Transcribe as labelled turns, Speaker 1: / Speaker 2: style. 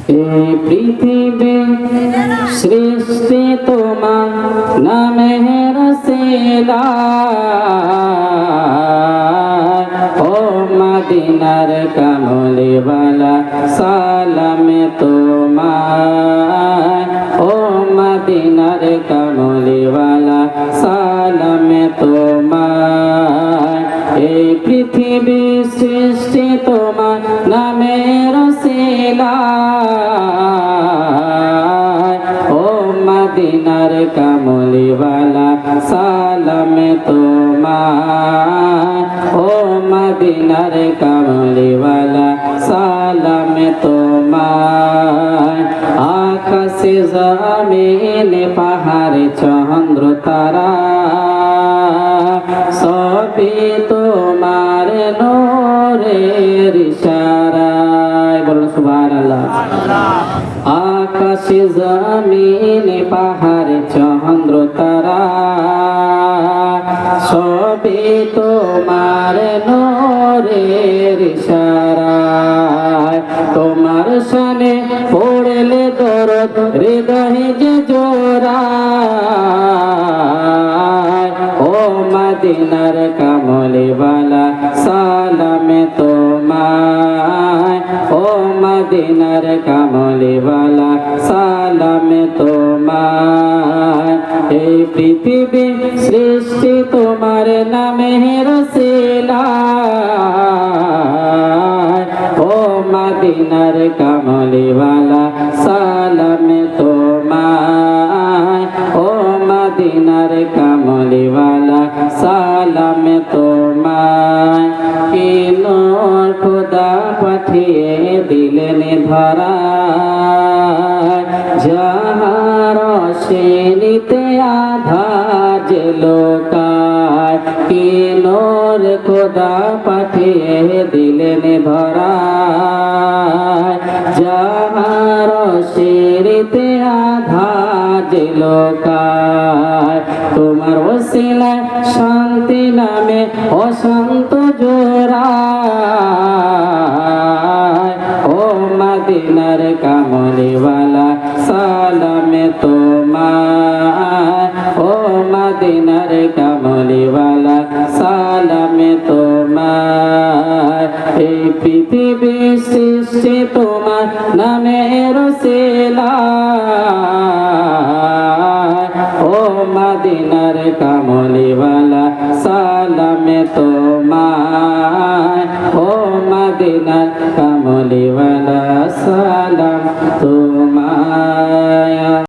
Speaker 1: এই পৃথিবী সৃষ্টি তোমার নামের রসিলা ও মদিনার কামলিওয়ালা সালামে তোমার ও মদিনার কামলিওয়ালা সালামে তোমার এই পৃথিবী সৃষ্টি তোমার নামের রসিলা ও মদিনার কামলিওয়ালা সালামে তোমার ও মদিনার কামলিওয়ালা সালামে তোমার আকাশে জমিনে পাহাড়ে চন্দ্র তারা সবই তোমার নূরের ইশারায় বলুন সুবহানাল্লাহ। আকাশে জমিনে পাহাড়ে চন্দ্র তারা সবই তোমার নূরের ইশারায় তোমার শানে পড়লে দরদ হৃদয়ে যে জোড়ায় ও মদিনার কামলিওয়ালা সালামে তোমায় ও মদিনার কামলিওয়ালা সালামে তোমায় এই পৃথিবী সৃষ্টি তোমার নামে রসিলা ও মদিনার কামলিওয়ালা সালামে তোমায় ও মদিনার কামলিওয়ালা সালামে তোমায় কি নূর খোদা পাঠিয়ে দিলেন ধরা যাহার শ্রেণীতে আধার যে লোকায় কি নূর খোদা পাঠিয়ে দিলেন ধরা যাহার শ্রেণীতে আধার যে লোকায় তোমার ওসিলায় শান্তি নামে অশান্ত জোড়ায় ও মদিনার কামলিওয়ালা সালামে তোমায় ও মদিনার কামলিওয়ালা সালামে তোমায় এই পৃথিবী সৃষ্টি তোমার নামে রসিলা ও মদিনার কামলিওয়ালা সালামে তোমায় ও মদিনার কামলিওয়ালা সালাম তোমায়।